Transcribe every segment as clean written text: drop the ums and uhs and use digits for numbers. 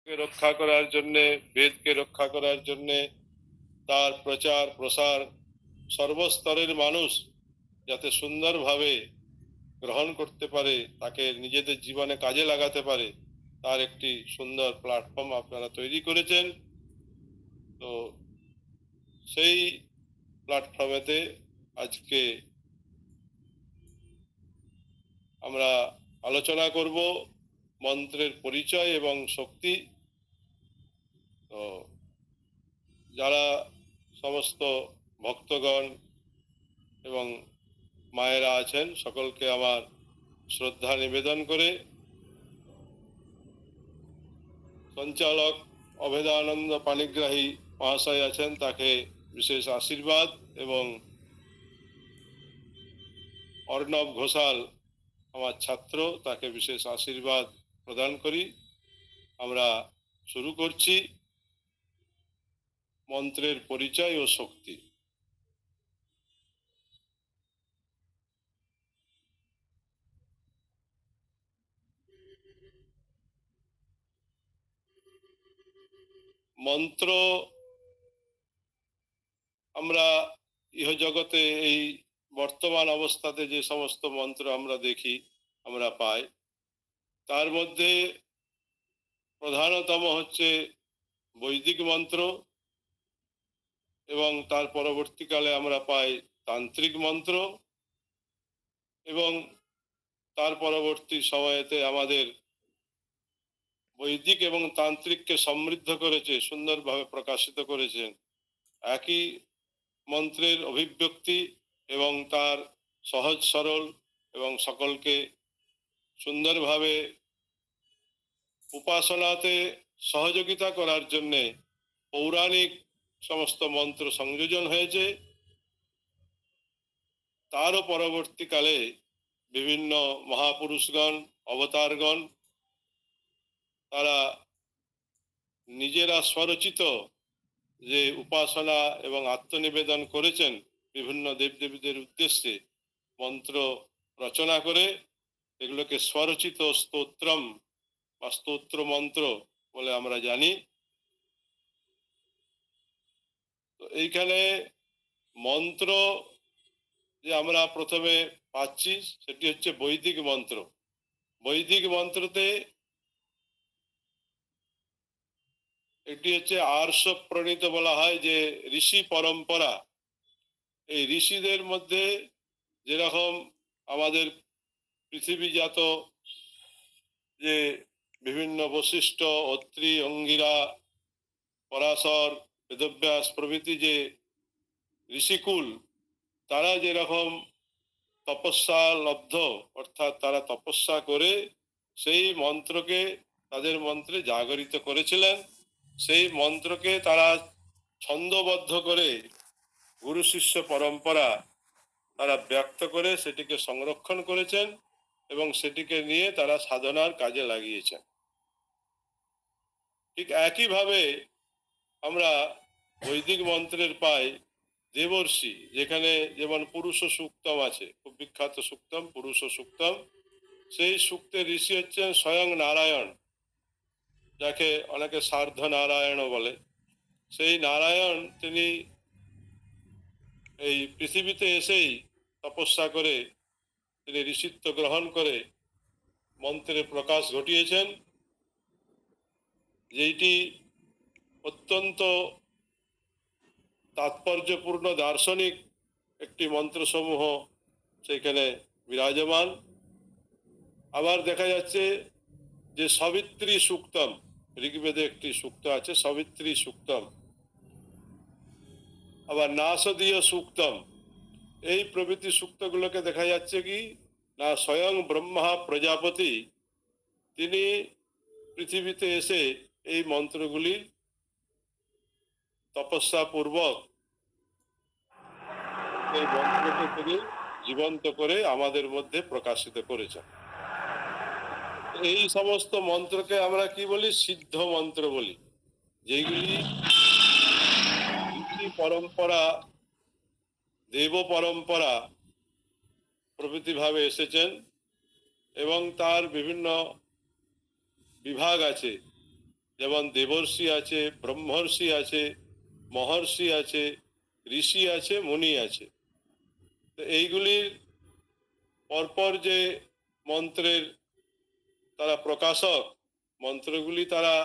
রক্ষা করার জন্য, বেদকে রক্ষা করার জন্য, তার প্রচার প্রসার সর্বস্তরের মানুষ যাতে সুন্দরভাবে গ্রহণ করতে পারে, তাকে নিজেদের জীবনে কাজে লাগাতে পারে, তার একটি সুন্দর প্ল্যাটফর্ম আপনারা তৈরি করেছেন। তো সেই প্ল্যাটফর্মেতে আজকে আমরা আলোচনা করব মন্ত্রের পরিচয় এবং শক্তি। তো যারা সমস্ত ভক্তগণ এবং মায়েরা আছেন, সকলকে আমার শ্রদ্ধা নিবেদন করে সঞ্চালক অভেদানন্দ পাণিগ্রাহী মহাশয় আছেন, তাকে বিশেষ আশীর্বাদ, এবং অর্ণব ঘোষাল আমার ছাত্র, তাকে বিশেষ আশীর্বাদ প্রদান করি। আমরা শুরু করছি মন্ত্রের পরিচয় ও শক্তি। মন্ত্র আমরা ইহজগতে এই বর্তমান অবস্থাতে যে সমস্ত মন্ত্র আমরা দেখি, আমরা পাই, তার মধ্যে প্রধানতম হচ্ছে বৈদিক মন্ত্র, এবং তার পরবর্তীকালে আমরা পাই তান্ত্রিক মন্ত্র, এবং তার পরবর্তী সময়েতে আমাদের বৈদিক এবং তান্ত্রিককে সমৃদ্ধ করেছে, সুন্দরভাবে প্রকাশিত করেছেন একই মন্ত্রের অভিব্যক্তি, এবং তার সহজ সরল এবং সকলকে সুন্দরভাবে উপাসনাতে সহযোগিতা করার জন্যে পৌরাণিক সমস্ত মন্ত্র সংযোজন হয়েছে। তারও পরবর্তীকালে বিভিন্ন মহাপুরুষগণ, অবতারগণ, তারা নিজেরা স্বরচিত যে উপাসনা এবং আত্মনিবেদন করেছেন বিভিন্ন দেবদেবীদের উদ্দেশ্যে, মন্ত্র রচনা করে এগুলোকে স্বরচিত স্তোত্রম বা স্তোত্র মন্ত্র বলে আমরা জানি। তো এইখানে মন্ত্র যে আমরা প্রথমে পাচ্ছি সেটি হচ্ছে বৈদিক মন্ত্র। বৈদিক মন্ত্রতে এটি হচ্ছে আর্ষ প্রণীত বলা হয়, যে ঋষি পরম্পরা। এই ঋষিদের মধ্যে যেরকম আমাদের পৃথিবীজাত যে বিভিন্ন বৈশিষ্ট্য, অত্রি, অঙ্গিরা, পরাশর, বেদব্যাস প্রভৃতি যে ঋষিকুল, তারা যেরকম তপস্যা লব্ধ, অর্থাৎ তারা তপস্যা করে সেই মন্ত্রকে তাদের মন্ত্রে জাগরিত করেছিলেন, সেই মন্ত্রকে তারা ছন্দবদ্ধ করে গুরু শিষ্য পরম্পরা তারা ব্যক্ত করে সেটিকে সংরক্ষণ করেছেন, এবং সেটিকে নিয়ে তারা সাধনার কাজে লাগিয়েছেন। ঠিক একইভাবে আমরা বৈদিক মন্ত্রের পাই দেবর্ষি, যেখানে যেমন পুরুষ সূক্তম আছে, খুব বিখ্যাত সূক্তম পুরুষ সূক্তম। সেই সূক্তের ঋষি হচ্ছেন স্বয়ং নারায়ণ, যাকে অনেকে সার্ধ নারায়ণও বলে। সেই নারায়ণ তিনি এই পৃথিবীতে এসেই তপস্যা করে তিনি ঋষিত্ব গ্রহণ করে মন্ত্রের প্রকাশ ঘটিয়েছেন, যেইটি অত্যন্ত তাৎপর্যপূর্ণ দার্শনিক একটি মন্ত্রসমূহ সেখানে বিরাজমান। আবার দেখা যাচ্ছে যে সবিত্রী সূক্তম, ঋগ্বেদে একটি সূক্ত আছে সবিত্রী সূক্তম, আবার নাসদীয় সূক্তম, এই প্রভৃতি সূক্তগুলোকে দেখা যাচ্ছে কি না স্বয়ং ব্রহ্মা প্রজাপতি তিনি পৃথিবীতে এসে এই মন্ত্রগুলি তপস্যা পূর্বক এই মন্ত্রকে তিনি জীবন্ত করে আমাদের মধ্যে প্রকাশিত করেছেন। এই সমস্ত মন্ত্রকে আমরা কি বলি? সিদ্ধ মন্ত্র বলি, যেগুলি ঋষি পরম্পরা, দেব পরম্পরা প্রভৃতি ভাবে এসেছেন, এবং তার বিভিন্ন বিভাগ আছে। যেমন দেবর্ষি আছে, ব্রহ্মর্ষি আছে, মহর্ষি আছে, ঋষি আছে, মুনি আছে। তো এইগুলির পরপর যে মন্ত্রের তারা প্রকাশক, মন্ত্রগুলি তারা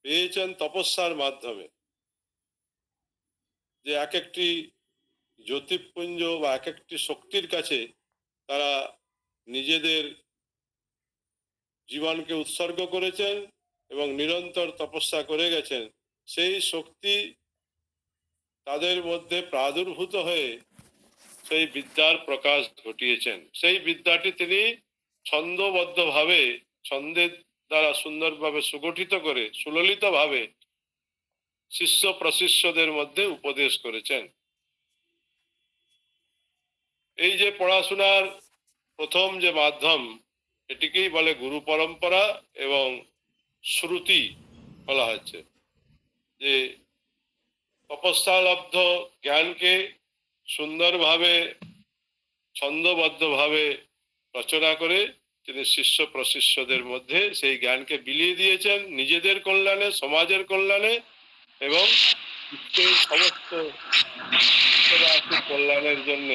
পেয়েছেন তপস্যার মাধ্যমে। যে এক একটি জ্যোতিপুঞ্জ বা এক একটি শক্তির কাছে তারা নিজেদের জীবনকে উৎসর্গ করেছেন এবং নিরন্তর তপস্যা করে গেছেন। সেই শক্তি তাদের মধ্যে প্রাদুর্ভূত হয়ে সেই বিদ্যার প্রকাশ ঘটিয়েছেন। সেই বিদ্যাটি তিনি ছন্দবদ্ধভাবে, ছন্দের দ্বারা সুন্দরভাবে সুগঠিত করে সুললিতভাবে শিষ্য প্রশিষ্যদের মধ্যে উপদেশ করেছেন। এই যে পড়াশোনার প্রথম যে মাধ্যম, এটিকেই বলে গুরু পরম্পরা এবং শ্রুতি বলা হচ্ছে। যে তপস্যালব্ধ জ্ঞানকে সুন্দরভাবে ছন্দবদ্ধভাবে রচনা করে তিনি শিষ্য প্রশিষ্যদের মধ্যে সেই জ্ঞানকে বিলিয়ে দিয়েছেন নিজেদের কল্যাণে, সমাজের কল্যাণে এবং বিশ্বের সমস্ত বিশ্ববাসীর কল্যাণের জন্য।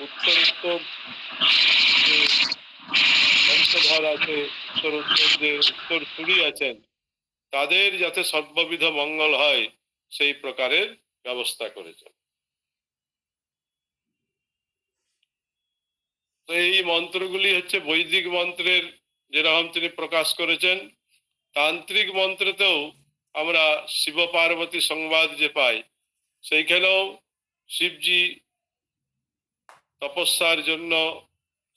উত্তর উত্তর যে বংশধর আছে, উত্তর উত্তর যে উত্তর সুরি আছেন, তাদের যাতে সর্ববিধ মঙ্গল হয় সেই প্রকারের ব্যবস্থা করেছেন। তো এই মন্ত্রগুলি হচ্ছে বৈদিক মন্ত্রের যেরকম তিনি প্রকাশ করেছেন। তান্ত্রিক মন্ত্রেতেও আমরা শিব পার্বতী সংবাদ যে পাই, সেইখানেও শিবজি তপস্যার জন্য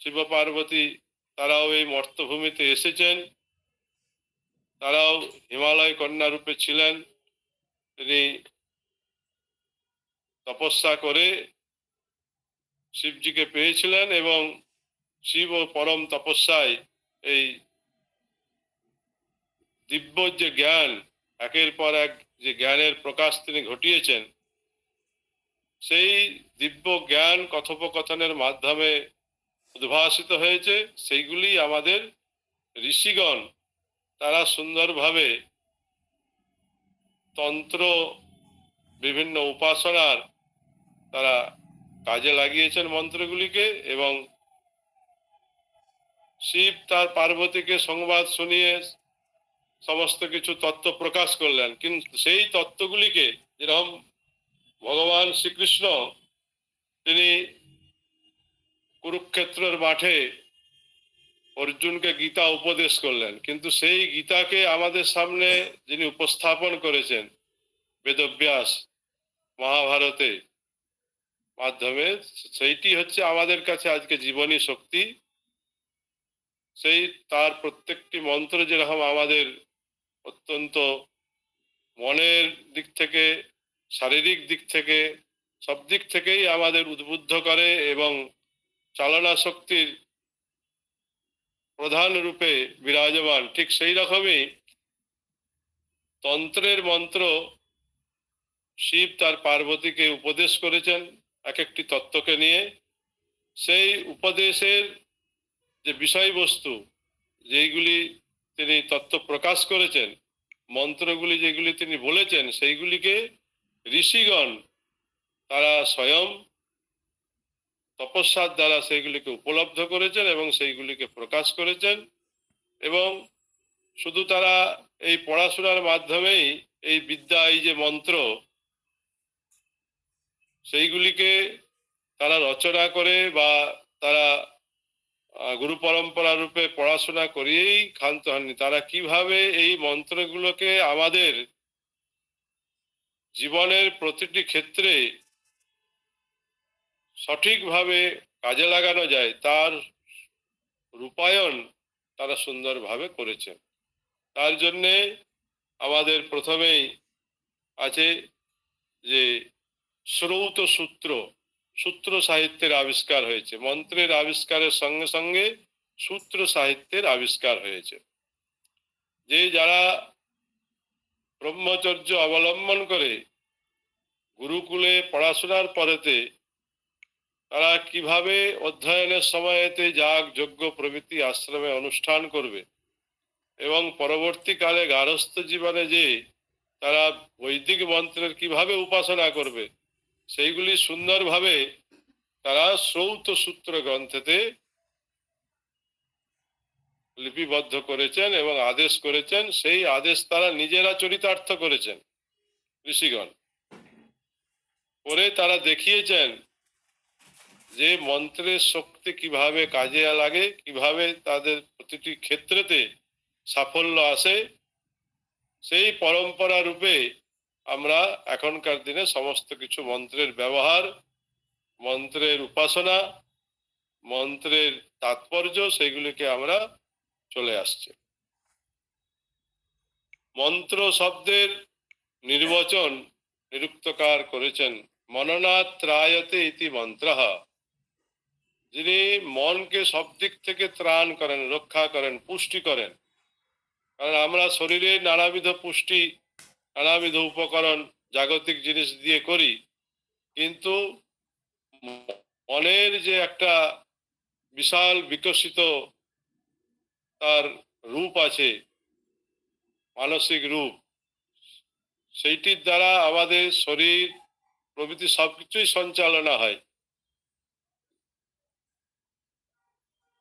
শিব পার্বতী তারাও এই মর্তভূমিতে এসেছেন। তারাও হিমালয় কন্যা রূপে ছিলেন। তিনি তপস্যা করে শিবজিকে পেয়েছিলেন এবং শিব ও পরম তপস্যায় এই দিব্য যে জ্ঞান, একের পর এক যে জ্ঞানের প্রকাশ তিনি ঘটিয়েছেন, সেই দিব্য জ্ঞান কথোপকথনের মাধ্যমে উদ্ভাসিত হয়েছে। সেইগুলি আমাদের ঋষিগণ তারা সুন্দরভাবে তন্ত্র, বিভিন্ন উপাসনার তারা কাজে লাগিয়েছেন মন্ত্রগুলিকে। এবং শিব তার পার্বতীকে সংবাদ শুনিয়ে সমস্ত কিছু তত্ত্ব প্রকাশ করলেন, কিন্তু সেই তত্ত্বগুলিকে যেরকম ভগবান শ্রীকৃষ্ণ তিনি কুরুক্ষেত্রের মাঠে অর্জুনকে গীতা উপদেশ করলেন, কিন্তু সেই গীতাকে আমাদের সামনে যিনি উপস্থাপন করেছেন বেদব্যাস মহাভারতে মাধ্যমে, সেইটি হচ্ছে আমাদের কাছে আজকে জীবনী শক্তি। সেই তার প্রত্যেকটি মন্ত্র যেরকম আমাদের অত্যন্ত মনের দিক থেকে, শারীরিক দিক থেকে, সব দিক থেকেই আমাদের উদ্বুদ্ধ করে এবং চালনা শক্তির প্রধান রূপে বিরাজমান, ঠিক সেই রকমই তন্ত্রের মন্ত্র শিব তার পার্বতীকে উপদেশ করেছেন এক একটি তত্ত্বকে নিয়ে। সেই উপদেশের যে বিষয়বস্তু, যেইগুলি তিনি তত্ত্ব প্রকাশ করেছেন, মন্ত্রগুলি যেগুলি তিনি বলেছেন, সেইগুলিকে ঋষিগণ তারা স্বয়ং তপস্যার দ্বারা সেইগুলিকে উপলব্ধ করেছেন এবং সেইগুলিকে প্রকাশ করেছেন। এবং শুধু তারা এই পড়াশোনার মাধ্যমেই এই বিদ্যা, এই যে মন্ত্র, সেইগুলিকে তারা রচনা করে বা তারা গুরু পরম্পরা রূপে পড়াশোনা করিয়েই ক্ষান্ত হননি। তারা কিভাবে এই মন্ত্রগুলোকে আমাদের জীবনের প্রতিটি ক্ষেত্রে সঠিকভাবে কাজে লাগানো যায় তার রূপায়ণ তারা সুন্দরভাবে করেছেন। তার জন্যে আমাদের প্রথমেই আছে যে শ্রৌত সূত্র, সূত্র সাহিত্যের আবিষ্কার হয়েছে। মন্ত্রের আবিষ্কারের সঙ্গে সঙ্গে সূত্র সাহিত্যের আবিষ্কার হয়েছে। যে যারা ব্রহ্মচর্য অবলম্বন করে গুরুকুলে পড়াশোনার পরেতে তারা কিভাবে অধ্যয়নের সময়তে যাগ যজ্ঞ প্রভৃতি আশ্রমে অনুষ্ঠান করবে, এবং পরবর্তীকালে গার্হস্থ্য জীবনে যে তারা বৈদিক মন্ত্রের কিভাবে উপাসনা করবে সেইগুলি সুন্দরভাবে তারা শ্রৌত সূত্র গ্রন্থেতে লিপিবদ্ধ করেছেন এবং আদেশ করেছেন। সেই আদেশ তারা নিজেরা চরিতার্থ করেছেন ঋষিগণ। করে তারা দেখিয়েছেন যে মন্ত্রের শক্তি কিভাবে কাজে লাগে, কিভাবে তাদের প্রতিটি ক্ষেত্রেতে সাফল্য আসে। সেই পরম্পরা রূপে আমরা এখনকার দিনে সমস্ত কিছু মন্ত্রের ব্যবহার, মন্ত্রের উপাসনা, মন্ত্রের তাৎপর্য সেগুলিকে আমরা চলে আসছে। মন্ত্র শব্দের নির্বচন নিরুক্তকার করেছেন মননাথ ত্রায়তে ইতি মন্ত্রঃ, যিনি মনকে সব দিক থেকে ত্রাণ করেন, রক্ষা করেন, পুষ্টি করেন। কারণ আমরা শরীরে নানাবিধ পুষ্টি, নানাবিধ উপকরণ জাগতিক জিনিস দিয়ে করি, কিন্তু মনের যে একটা বিশাল বিকশিত তার রূপ আছে, মানসিক রূপ, সেইটির দ্বারা আমাদের শরীর প্রভৃতি সবকিছুই সঞ্চালনা হয়।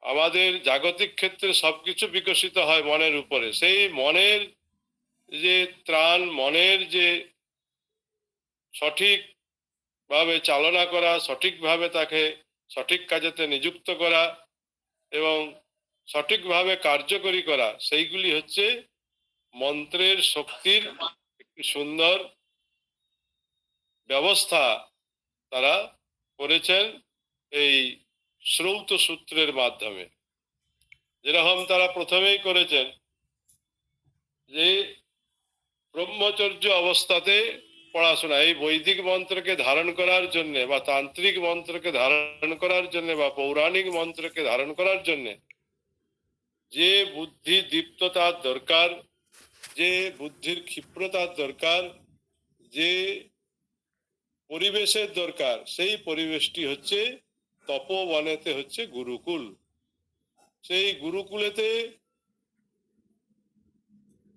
আমাদের জাগতিক ক্ষেত্রে সবকিছু বিকশিত হয় মনের উপরে। সেই মনের যে ত্রাণ, মনের যে সঠিকভাবে চালনা করা, সঠিকভাবে তাকে সঠিক কাজেতে নিযুক্ত করা এবং সঠিকভাবে কার্যকরী করা, সেইগুলি হচ্ছে মন্ত্রের শক্তির একটি সুন্দর ব্যবস্থা তারা করেছেন এই শ্রৌত সূত্রের মাধ্যমে। যেরকম তারা প্রথমেই করেছেন যে ব্রহ্মচর্য অবস্থাতে পড়াশোনা, এই বৈদিক মন্ত্রকে ধারণ করার জন্য বা তান্ত্রিক মন্ত্রকে ধারণ করার জন্য বা পৌরাণিক মন্ত্রকে ধারণ করার জন্য যে বুদ্ধি দীপ্ততার দরকার, যে বুদ্ধির ক্ষিপ্রতার দরকার, যে পরিবেশের দরকার, সেই পরিবেশটি হচ্ছে তপবনেতে হচ্ছে গুরুকুল। সেই গুরুকুলেতে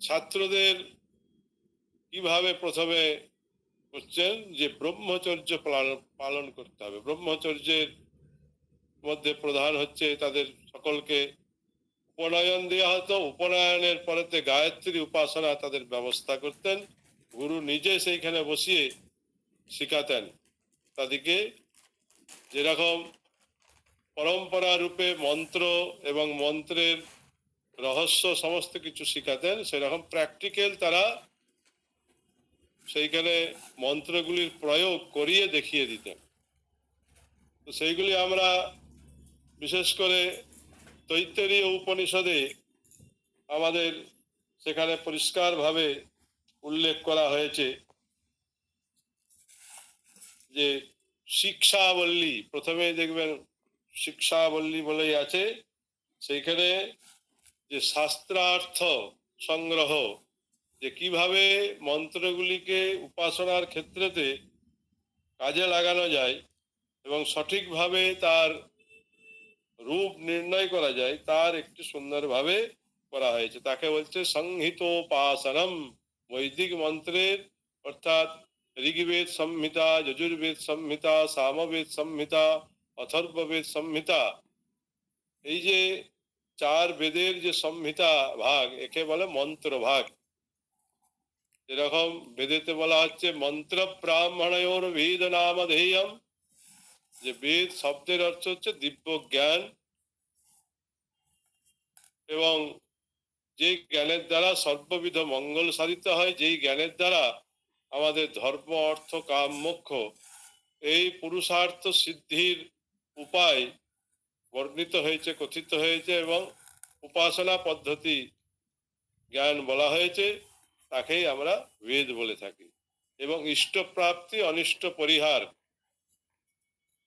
ছাত্রদের কিভাবে প্রথমে হচ্ছেন যে ব্রহ্মচর্য পালন করতে হবে। ব্রহ্মচর্যের মধ্যে প্রধান হচ্ছে তাদের সকলকে উপনয়ন দেওয়া হতো। উপনয়নের পরেতে গায়ত্রী উপাসনা তাদের ব্যবস্থা করতেন। গুরু নিজে সেইখানে বসিয়ে শিখাতেন তাদেরকে। যেরকম পরম্পরা রূপে মন্ত্র এবং মন্ত্রের রহস্য সমস্ত কিছু শিখাতেন, সেরকম প্র্যাকটিক্যাল তারা সেইখানে মন্ত্রগুলির প্রয়োগ করিয়ে দেখিয়ে দিতেন। তো সেইগুলি আমরা বিশেষ করে তৈত্তরীয় উপনিষদে আমাদের সেখানে পরিষ্কারভাবে উল্লেখ করা হয়েছে যে শিক্ষাবল্লী, প্রথমে দেখবেন শিক্ষাবল্লী বলেই আছে, সেইখানে যে শাস্ত্রার্থ সংগ্রহ, যে কিভাবে মন্ত্রগুলিকে উপাসনার ক্ষেত্রেতে কাজে লাগানো যায় এবং সঠিকভাবে তার রূপ নির্ণয় করা যায়, তার একটি সুন্দরভাবে করা হয়েছে। তাকে বলছে সংহিতোপাসনম। বৈদিক মন্ত্রের অর্থাৎ ঋগ্বেদ সংহিতা, যজুর্বেদ সংহিতা, সামবেদ সংহিতা, অথর্ববেদ সংহিতা, এই যে চার বেদের যে সংহিতা ভাগ, একে বলে মন্ত্র ভাগ। এরকম বেদেতে বলা হচ্ছে মন্ত্র ব্রাহ্মণয়োর বেদ নামধেয়ম, যে বেদ শব্দের অর্থ হচ্ছে দিব্য জ্ঞান, এবং যে জ্ঞানের দ্বারা সর্ববিধ মঙ্গল সাধিত হয়, যেই জ্ঞানের দ্বারা আমাদের ধর্ম, অর্থ, কাম, মোক্ষ এই পুরুষার্থ সিদ্ধির উপায় বর্ণিত হয়েছে, কথিত হয়েছে, এবং উপাসনা পদ্ধতি জ্ঞান বলা হয়েছে, তাকেই আমরা বেদ বলে থাকি। এবং ইষ্ট প্রাপ্তি, অনিষ্ট পরিহার,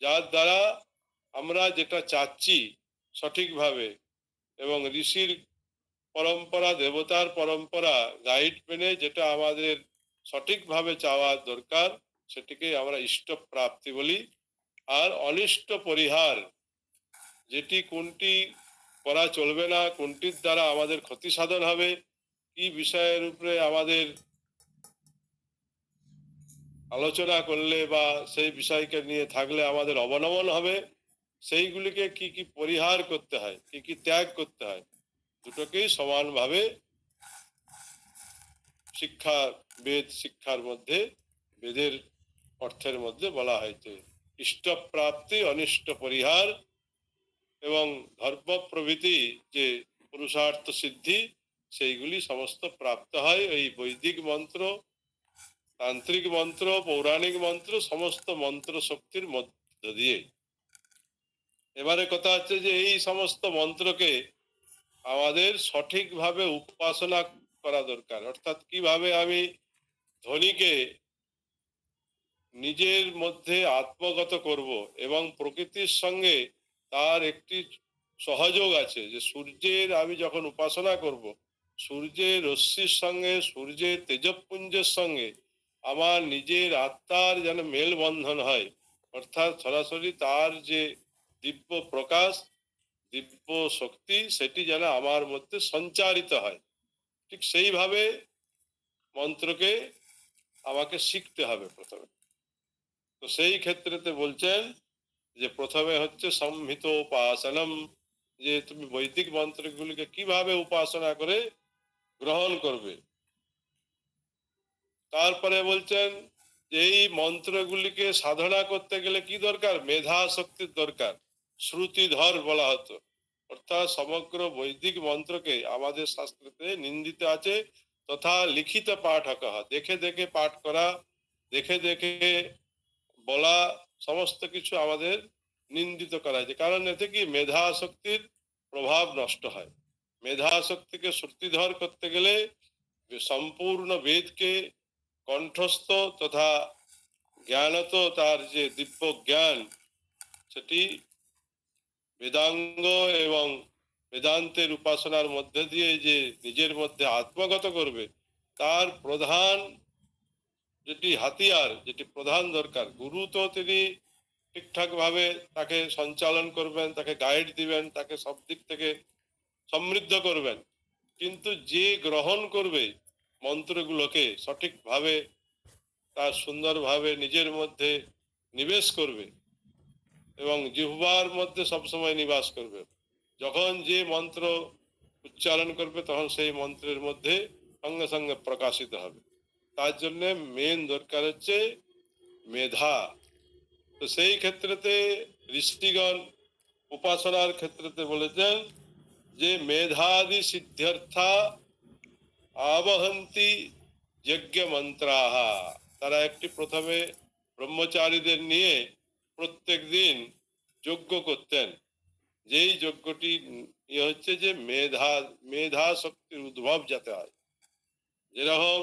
যার দ্বারা আমরা যেটা চাচ্ছি সঠিকভাবে, এবং ঋষির পরম্পরা, দেবতার পরম্পরা গাইড মেনে যেটা আমাদের সঠিকভাবে চাওয়া দরকার, সেটিকে আমরা ইষ্ট প্রাপ্তি বলি। আর অনিষ্ট পরিহার, যেটি কোনটি করা চলবে না, কোনটির দ্বারা আমাদের ক্ষতি সাধন হবে, কি বিষয়ের উপরে আমাদের আলোচনা করলে বা সেই বিষয়কে নিয়ে থাকলে আমাদের অবনমন হবে, সেইগুলিকে কি কি পরিহার করতে হয়, কি কি ত্যাগ করতে হয়, দুটোকেই সমানভাবে শিক্ষা, বেদ শিক্ষার মধ্যে, বেদের অর্থের মধ্যে বলা হয়েছে। ইষ্ট প্রাপ্তি, অনিষ্ট পরিহার এবং ধর্ম প্রভৃতি যে পুরুষার্থ সিদ্ধি, সেইগুলি সমস্ত প্রাপ্ত হয় এই বৈদিক মন্ত্র, তান্ত্রিক মন্ত্র, পৌরাণিক মন্ত্র, সমস্ত মন্ত্র শক্তির মধ্য দিয়ে। এবারে কথা হচ্ছে যে এই সমস্ত মন্ত্রকে আমাদের সঠিকভাবে উপাসনা করা দরকার। অর্থাৎ কিভাবে আমি ধ্বনিকে নিজের মধ্যে আত্মগত করব এবং প্রকৃতির সঙ্গে তার একটি সহযোগ আছে, যে সূর্যের আমি যখন উপাসনা করব, সূর্যের রশ্মির সঙ্গে, সূর্যের তেজপুঞ্জের সঙ্গে আমার নিজের আত্মার যেন মেলবন্ধন হয়, অর্থাৎ সরাসরি তার যে দিব্য প্রকাশ, দিব্য শক্তি, সেটি যেন আমার মধ্যে সঞ্চারিত হয়। ঠিক সেইভাবে মন্ত্রকে আমাকে শিখতে হবে প্রথমে। তো সেই ক্ষেত্রেতে বলছেন যে প্রথমে হচ্ছে সম্হিত উপাসনম, যে তুমি বৈদিক মন্ত্রগুলিকে কিভাবে উপাসনা করে গ্রহণ করবে। তারপরে বলছেন যে এই মন্ত্রগুলিকে সাধনা করতে গেলে কি দরকার, মেধা শক্তির দরকার। শ্রুতিধর বলা হতো, অর্থাৎ সমগ্র বৈদিক মন্ত্রকে আমাদের শাস্ত্রতে নিন্দিত আছে তথা লিখিত পাঠ করা, দেখে দেখে পাঠ করা, দেখে দেখে বলা, সমস্ত কিছু আমাদের নিন্দিত করা হয়েছে। কারণ এতে কি মেধা শক্তির প্রভাব নষ্ট হয়। মেধা শক্তিকে শ্রুতিধর করতে গেলে সম্পূর্ণ বেদকে কণ্ঠস্থ তথা জ্ঞানত, তার যে দিব্য জ্ঞান, সেটি বেদাঙ্গ এবং বেদান্তের উপাসনার মধ্যে দিয়ে যে নিজের মধ্যে আত্মগত করবে, তার প্রধান যেটি হাতিয়ার, যেটি প্রধান দরকার, গুরু তো তিনি ঠিকঠাক ভাবে তাকে সঞ্চালন করবেন, তাকে গাইড দিবেন, তাকে সব দিক থেকে সমৃদ্ধ করবেন, কিন্তু যে গ্রহণ করবে মন্ত্রগুলোকে সঠিকভাবে, তার সুন্দরভাবে নিজের মধ্যে নিবেশ করবে এবং জিহ্বার মধ্যে সবসময় নিবাস করবে, যখন যে মন্ত্র উচ্চারণ করবে তখন সেই মন্ত্রের মধ্যে সঙ্গে সঙ্গে প্রকাশিত হবে। তার জন্য মেন দরকার হচ্ছে মেধা। তো সেই ক্ষেত্রেতে ঋষিগণ উপাসনার ক্ষেত্রেতে বলেছেন যে মেধাদি সিদ্ধার্থা আবহন্তি যজ্ঞ মন্ত্রাহা। তারা একটি প্রথমে ব্রহ্মচারীদের নিয়ে প্রত্যেক দিন যজ্ঞ করতেন, যেই যজ্ঞটি হচ্ছে যে মেধা শক্তির উদ্ভব যাতে হয়। যেরকম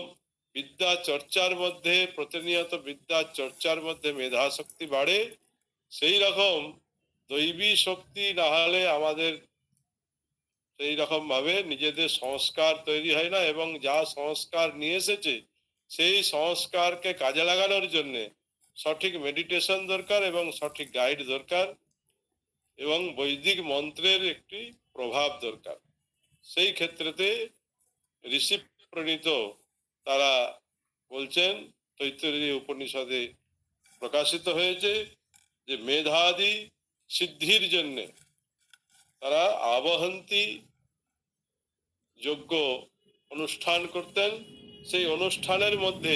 বিদ্যা চর্চার মধ্যে, প্রতিনিয়ত বিদ্যা চর্চার মধ্যে মেধা শক্তি বাড়ে, সেই রকম দৈবী শক্তি না হলে আমাদের সেই রকম ভাবে নিজেদের সংস্কার তৈরি হয় না, এবং যা সংস্কার নিয়ে এসেছে সেই সংস্কারকে কাজে লাগানোর জন্য সঠিক মেডিটেশন দরকার এবং সঠিক গাইড দরকার এবং বৈদিক মন্ত্রের একটি প্রভাব দরকার। সেই ক্ষেত্রেতে ঋষি প্রণীত তারা বলছেন, তৈত্তরীয় উপনিষদে প্রকাশিত হয়েছে যে মেধাদি সিদ্ধির জন্য তারা আবহন্তি যজ্ঞ অনুষ্ঠান করতেন। সেই অনুষ্ঠানের মধ্যে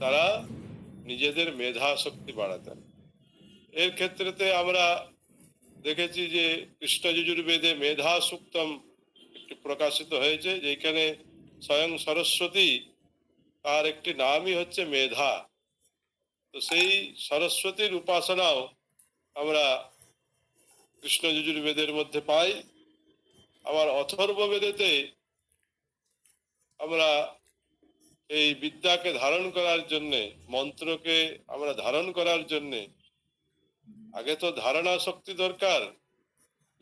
তারা নিজেদের মেধা শক্তি বাড়াতেন। এর ক্ষেত্রেতে আমরা দেখেছি যে কৃষ্ণ যজুর্বেদে মেধা সুক্তম একটি প্রকাশিত হয়েছে, যেখানে স্বয়ং সরস্বতী, তার একটি নামই হচ্ছে মেধা। তো সেই সরস্বতীর উপাসনাও আমরা কৃষ্ণ যজুর্বেদের মধ্যে পাই। আবার অথর্ববেদেতে আমরা এই বিদ্যাকে ধারণ করার জন্যে, মন্ত্রকে আমরা ধারণ করার জন্যে আগে তো ধারণা শক্তি দরকার।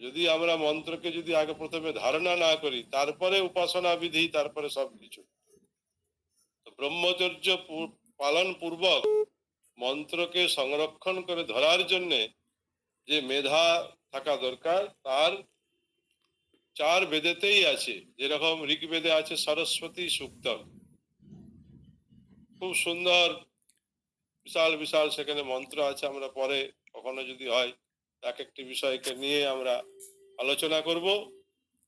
যদি আমরা মন্ত্রকে যদি আগে প্রথমে ধারণা না করি, তারপরে উপাসনা বিধি, তারপরে সবকিছু। ব্রহ্মচর্য পালন পূর্বক মন্ত্রকে সংরক্ষণ করে ধরার জন্যে যে মেধা থাকা দরকার, তার চার বেদেতেই আছে। যেরকম ঋগ্বেদে আছে সরস্বতী সূক্তম, খুব সুন্দর, বিশাল বিশাল সেখানে মন্ত্র আছে। আমরা পরে কখনো যদি হয় এক একটি বিষয়কে নিয়ে আমরা আলোচনা করব।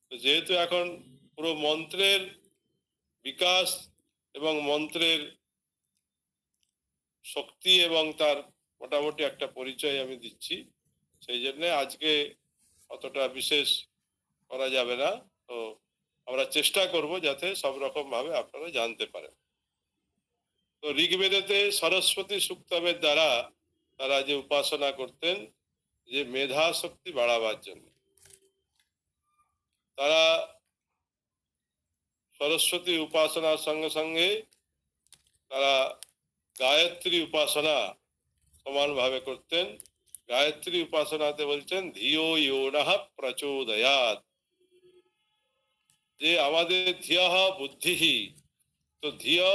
তো যেহেতু এখন পুরো মন্ত্রের বিকাশ এবং মন্ত্রের শক্তি এবং তার মোটামুটি একটা পরিচয় আমি দিচ্ছি, সেই জন্য আজকে অতটা বিশেষ করা যাবে না। তো আমরা চেষ্টা করব যাতে সব রকম ভাবে আপনারা জানতে পারেন। তো ঋগ্বেদেতে সরস্বতী সূক্তমের দ্বারা তারা যে উপাসনা করতেন, যে মেধা শক্তি বাড়াবার জন্য, তারা সরস্বতী উপাসনার সঙ্গে সঙ্গে তারা গায়ত্রী উপাসনা সমানভাবে করতেন। গায়ত্রী উপাসনাতে বলছেন ধিয়ো ইয়ো নঃ প্রচোদয়াৎ, যে আমাদের ধিয়ঃ বুদ্ধিহি। তো ধিয়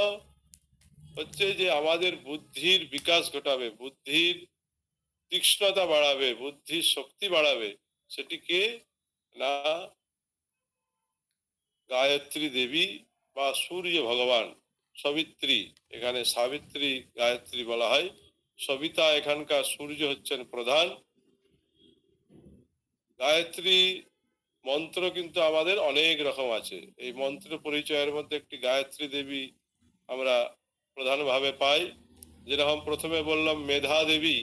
হচ্ছে যে আমাদের বুদ্ধির বিকাশ ঘটাবে, বুদ্ধির তীক্ষ্ণতা বাড়াবে, বুদ্ধির শক্তি বাড়াবে। সেটিকে না গায়ত্রী দেবী বা সূর্য ভগবান, সবিত্রী, এখানে সাবিত্রী গায়ত্রী বলা হয়, সবিতা এখানকার সূর্য হচ্ছেন প্রধান। গায়ত্রী মন্ত্র কিন্তু আমাদের অনেক রকম আছে। এই মন্ত্র পরিচয়ের মধ্যে একটি গায়ত্রী দেবী আমরা প্রধানভাবে পাই। যেরকম প্রথমে বললাম মেধা দেবী,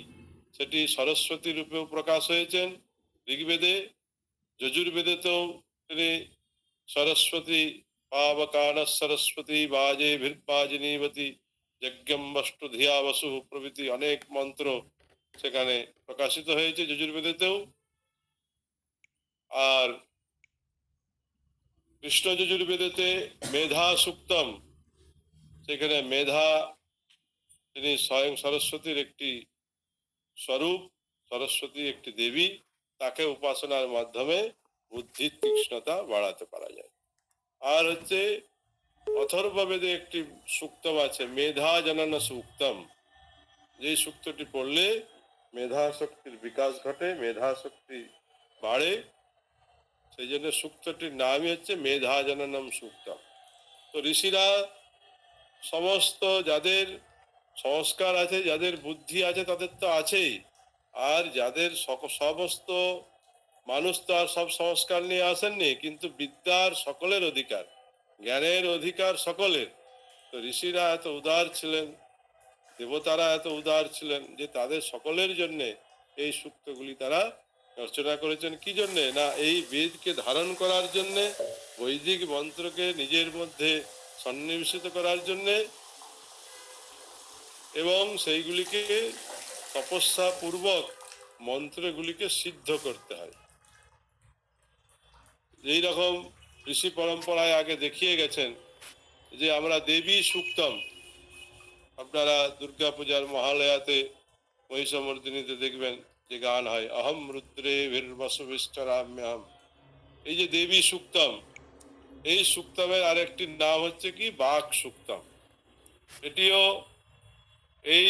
সেটি সরস্বতী রূপেও প্রকাশ হয়েছেন ঋগ্বেদে। যজুর্বেদেতেও তিনি সরস্বতী পাবকান সরস্বতী বাজে ভির্বাজিনীবতী যজ্ঞম বষ্টু ধিয়া বসু প্রভৃতি অনেক মন্ত্র সেখানে প্রকাশিত হয়েছে যজুর্বেদেতেও। আর কৃষ্ণ যজুর্বেদেতে মেধা সুক্তম, সেখানে মেধা তিনি স্বয়ং সরস্বতীর একটি স্বরূপ, সরস্বতী একটি দেবী, তাকে উপাসনার মাধ্যমে বুদ্ধির তীক্ষ্ণতা বাড়াতে পারা যায়। আর হচ্ছে অথর্ববেদে একটি সূক্তম আছে মেধা জনন সূক্তম, যে সূক্তটি পড়লে মেধা শক্তির বিকাশ ঘটে, মেধা শক্তি বাড়ে, সেই জন্য সূক্তটির নামই হচ্ছে মেধা জননম সূক্তম। তো ঋষিরা সমস্ত যাদের সংস্কার আছে, যাদের বুদ্ধি আছে, তাদের তো আছেই, আর যাদের সমস্ত মানুষ তো আর সব সংস্কার নিয়ে আসেননি, কিন্তু বিদ্যার সকলের অধিকার, জ্ঞানের অধিকার সকলের। তো ঋষিরা এত উদার ছিলেন, দেবতারা এত উদার ছিলেন যে তাদের সকলের জন্য এই সূক্তগুলি তারা রচনা করেছেন। কি জন্যে না এই বেদকে ধারণ করার জন্যে, বৈদিক মন্ত্রকে নিজের মধ্যে সন্নিবেশিত করার জন্যে, এবং সেইগুলিকে তপস্যা পূর্বক মন্ত্রগুলিকে সিদ্ধ করতে হয়। এই রকম ঋষি পরম্পরায় আগে দেখিয়ে গেছেন যে আমরা দেবী সূক্তম, আপনারা দুর্গা পূজার মহালয়াতে মহিষমর্দিনীতে দেখবেন যে গান হয় অহম রুদ্রে বীরবসবিষ্টরাম্যাম, এই যে দেবী সূক্তম, এই সূক্তমের আরেকটি নাম হচ্ছে কি বাক সূক্তম। এটিও এই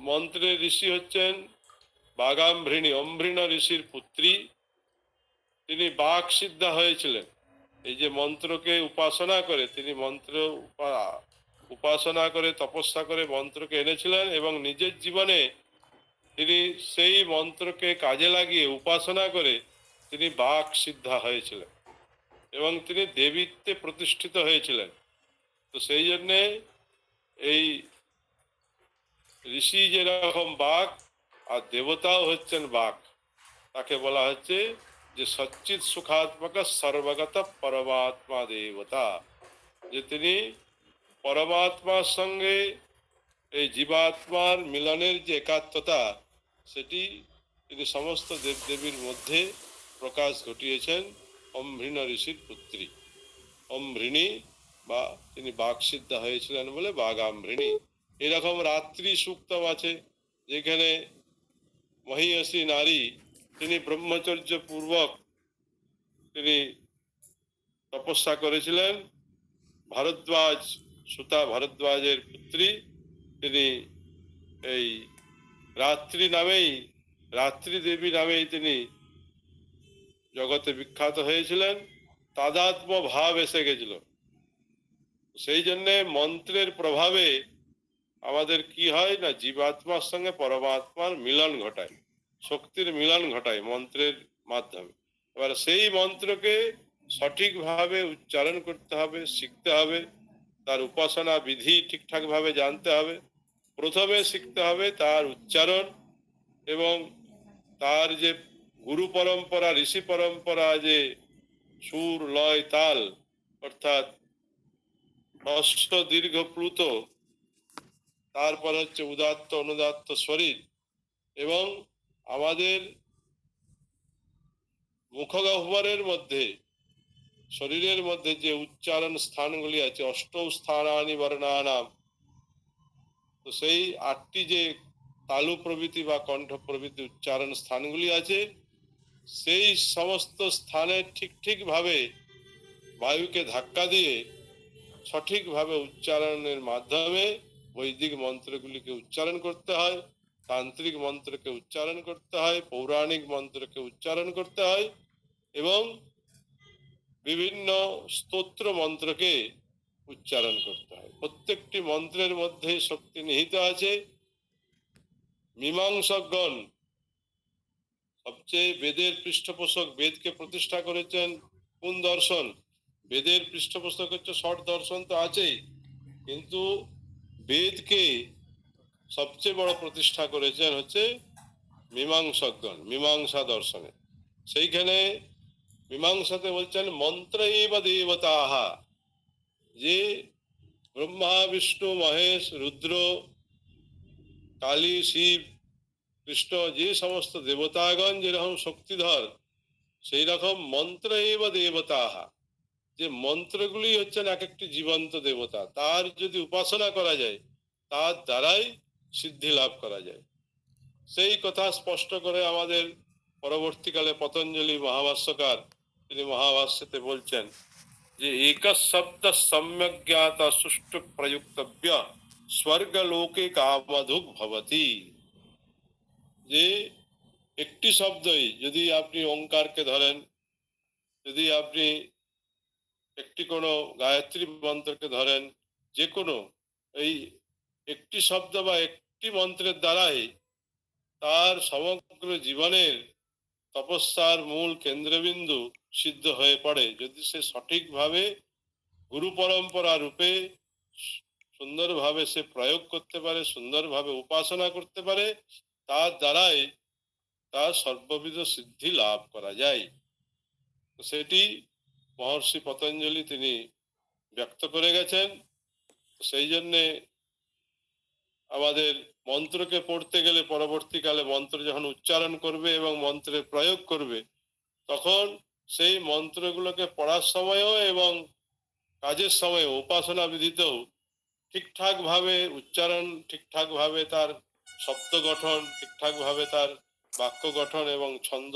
মন্ত্রের ঋষি হচ্ছেন বাগাম্ভৃণী, অম্ভৃণ ঋষির পুত্রী, তিনি বাক সিদ্ধা হয়েছিলেন। এই যে মন্ত্রকে উপাসনা করে তিনি মন্ত্র উপাসনা করে তপস্যা করে মন্ত্রকে এনেছিলেন, এবং নিজের জীবনে তিনি সেই মন্ত্রকে কাজে লাগিয়ে উপাসনা করে তিনি বাক সিদ্ধা হয়েছিলেন এবং তিনি দেবীত্বে প্রতিষ্ঠিত হয়েছিলেন। তো সেই জন্যে এই ঋষি যেরকম বাক, আর দেবতাও হচ্ছেন বাক, তাকে বলা হচ্ছে যে সচ্চিৎ সুখাত্মক সর্বগত পরমাত্মা দেবতা, যে তিনি পরমাত্মার সঙ্গে এই জীবাত্মার মিলনের যে একাত্মতা, সেটি তিনি সমস্ত দেবদেবীর মধ্যে প্রকাশ ঘটিয়েছেন অম্ভৃণ ঋষির পুত্রী। অম্ভৃণী বা তিনি বাকসিদ্ধা হয়েছিলেন বলে বাগাম্ভৃণী। এরকম রাত্রি সূক্তম আছে, যেখানে মহীয়সী নারী তিনি ব্রহ্মচর্য পূর্বক তিনি তপস্যা করেছিলেন। ভারদ্বাজ, সুতা ভারদ্বাজের পুত্রী, তিনি এই রাত্রি নামেই, রাত্রি দেবী নামেই তিনি জগতে বিখ্যাত হয়েছিলেন, তাদাত্ম্য ভাব এসে গেছিল। সেই জন্যে মন্ত্রের প্রভাবে আমাদের কি হয় না, জীবাত্মার সঙ্গে পরমাত্মার মিলন ঘটায়, শক্তির মিলন ঘটায় মন্ত্রের মাধ্যমে। এবার সেই মন্ত্রকে সঠিকভাবে উচ্চারণ করতে হবে, শিখতে হবে, তার উপাসনা বিধি ঠিকঠাক ভাবে জানতে হবে। প্রথমে শিখতে হবে তার উচ্চারণ, এবং তার যে গুরু পরম্পরা, ঋষি পরম্পরা, যে সুর লয় তাল, অর্থাৎ হস্র দীর্ঘ প্লুত, তারপর হচ্ছে উদাত্ত অনুদাত্ত শরীর, এবং আমাদের মুখগহ্বরের মধ্যে, শরীরের মধ্যে যে উচ্চারণ স্থানগুলি আছে, অষ্ট স্থানানি বর্ণানাম, তো সেই 8টি যে তালু প্রভৃতি বা কণ্ঠ প্রভৃতি উচ্চারণ স্থানগুলি আছে, সেই সমস্ত স্থানে ঠিক ঠিক ভাবে বায়ুকে ধাক্কা দিয়ে সঠিকভাবে উচ্চারণের মাধ্যমে বৈদিক মন্ত্রগুলিকে উচ্চারণ করতে হয়, তান্ত্রিক মন্ত্রকে উচ্চারণ করতে হয়, পৌরাণিক মন্ত্রকে উচ্চারণ করতে হয়, এবং বিভিন্ন স্তোত্র মন্ত্রকে উচ্চারণ করতে হয়। প্রত্যেকটি মন্ত্রের মধ্যে শক্তি নিহিত আছে। মীমাংসকগণ, সবচেয়ে বেদের পৃষ্ঠপোষক, বেদকে প্রতিষ্ঠা করেছেন কোন দর্শন? বেদের পৃষ্ঠপোষক হচ্ছে ষট দর্শন তো আছেই, কিন্তু বেদকে সবচেয়ে বড় প্রতিষ্ঠা করেছেন হচ্ছে মীমাংসকগণ, মীমাংসা দর্শনে। সেইখানে মীমাংসাতে বলছেন মন্ত্র এব দেবতাহা, যে ব্রহ্মা বিষ্ণু মহেশ রুদ্র কালী শিব কৃষ্ণ, যে সমস্ত দেবতাগণ যেরকম শক্তিধর, সেই রকম মন্ত্র এব দেবতাহা, যে মন্ত্রগুলি হচ্ছেন এক একটি জীবন্ত দেবতা। তার যদি উপাসনা করা যায়, তার দ্বারাই সিদ্ধি লাভ করা যায়। সেই কথা স্পষ্ট করে আমাদের পরবর্তীকালে পতঞ্জলি মহাভাষ্যকার, তিনি মহাভাষ্যতে বলছেন যে এক শব্দ সম্যক জ্ঞাত সুষ্ঠু প্রযুক্তব্য স্বর্গলোকে কামধুক ভবতি। যে একটি শব্দই, যদি আপনি ওঙ্কারকে ধরেন, যদি আপনি একটি কোনো গায়ত্রী মন্ত্রকে ধরেন, যে কোনো এই একটি শব্দ বা একটি মন্ত্রের দ্বারাই তার সমগ্র জীবনের তপস্যার মূল কেন্দ্রবিন্দু সিদ্ধ হয়ে পড়ে, যদি সে সঠিকভাবে গুরু পরম্পরা রূপে সুন্দরভাবে সে প্রয়োগ করতে পারে, সুন্দরভাবে উপাসনা করতে পারে, তার দ্বারাই তার সর্ববিধ সিদ্ধি লাভ করা যায়। সেটি মহর্ষি পতঞ্জলি তিনি ব্যক্ত করে গেছেন। সেই জন্যে আমাদের মন্ত্রকে পড়তে গেলে, পরবর্তীকালে মন্ত্র যখন উচ্চারণ করবে এবং মন্ত্রের প্রয়োগ করবে, তখন সেই মন্ত্রগুলোকে পড়ার সময়ও এবং কাজের সময় উপাসনা বিধিতেও ঠিকঠাক ভাবে উচ্চারণ, ঠিকঠাক ভাবে তার শব্দ গঠন, ঠিকঠাক ভাবে তার বাক্য গঠন এবং ছন্দ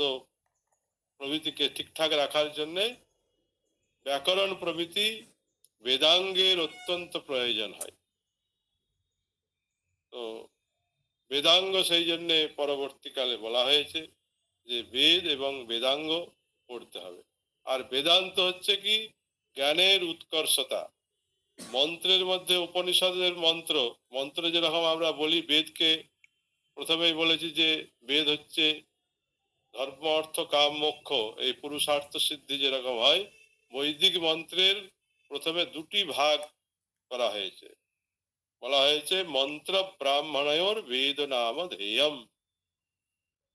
প্রভৃতিকে ঠিকঠাক রাখার জন্যে ব্যাকরণ প্রভৃতি বেদাঙ্গের অত্যন্ত প্রয়োজন হয়। তো বেদাঙ্গ সেই জন্যে পরবর্তীকালে বলা হয়েছে যে বেদ এবং বেদাঙ্গ পড়তে হবে। আর বেদান্ত হচ্ছে কি? জ্ঞানের উৎকর্ষতা। মন্ত্রের মধ্যে উপনিষদের মন্ত্র, মন্ত্র যেরকম আমরা বলি, বেদকে প্রথমেই বলেছি যে বেদ হচ্ছে ধর্ম অর্থ কাম মোক্ষ, এই পুরুষার্থ সিদ্ধি যেরকম হয়, বৈদিক মন্ত্রের প্রথমে দুটি ভাগ করা হয়েছে। বলা হয়েছে মন্ত্র ব্রাহ্মণয়োর বেদ নাম ধেয়ম,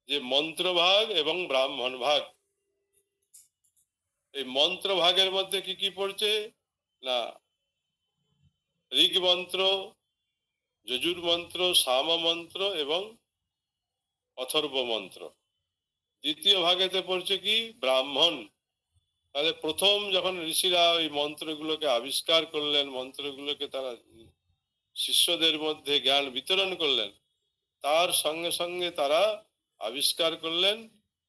যে মন্ত্র ভাগ এবং ব্রাহ্মণ ভাগ। এই মন্ত্র ভাগের মধ্যে কি কি পড়ছে না, ঋগ মন্ত্র, যজুর মন্ত্র, সাম মন্ত্র এবং অথর্ব মন্ত্র। দ্বিতীয় ভাগেতে পড়ছে কি ব্রাহ্মণ। তাহলে প্রথম যখন ঋষিরা ওই মন্ত্রগুলোকে আবিষ্কার করলেন, মন্ত্রগুলোকে তারা শিষ্যদের মধ্যে জ্ঞান বিতরণ করলেন, তার সঙ্গে সঙ্গে তারা আবিষ্কার করলেন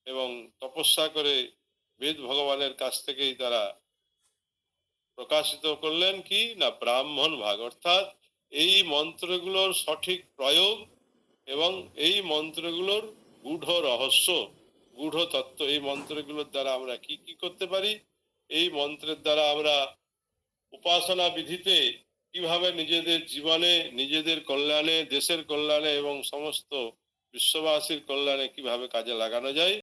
এবং তপস্যা করে বেদ ভগবানের কাছ থেকেই তারা প্রকাশিত করলেন কি না ব্রাহ্মণ ভাগ, অর্থাৎ এই মন্ত্রগুলোর সঠিক প্রয়োগ এবং এই মন্ত্রগুলোর গূঢ় রহস্য গূঢ় তত্ত্ব, এই মন্ত্রগুলোর দ্বারা আমরা কি কি করতে পারি, এই মন্ত্রের দ্বারা আমরা উপাসনা বিধিতে কিভাবে নিজেদের জীবনে, নিজেদের কল্যাণে, দেশের কল্যাণে এবং সমস্ত বিশ্ববাসীর কল্যাণে কিভাবে কাজে লাগানো যায়,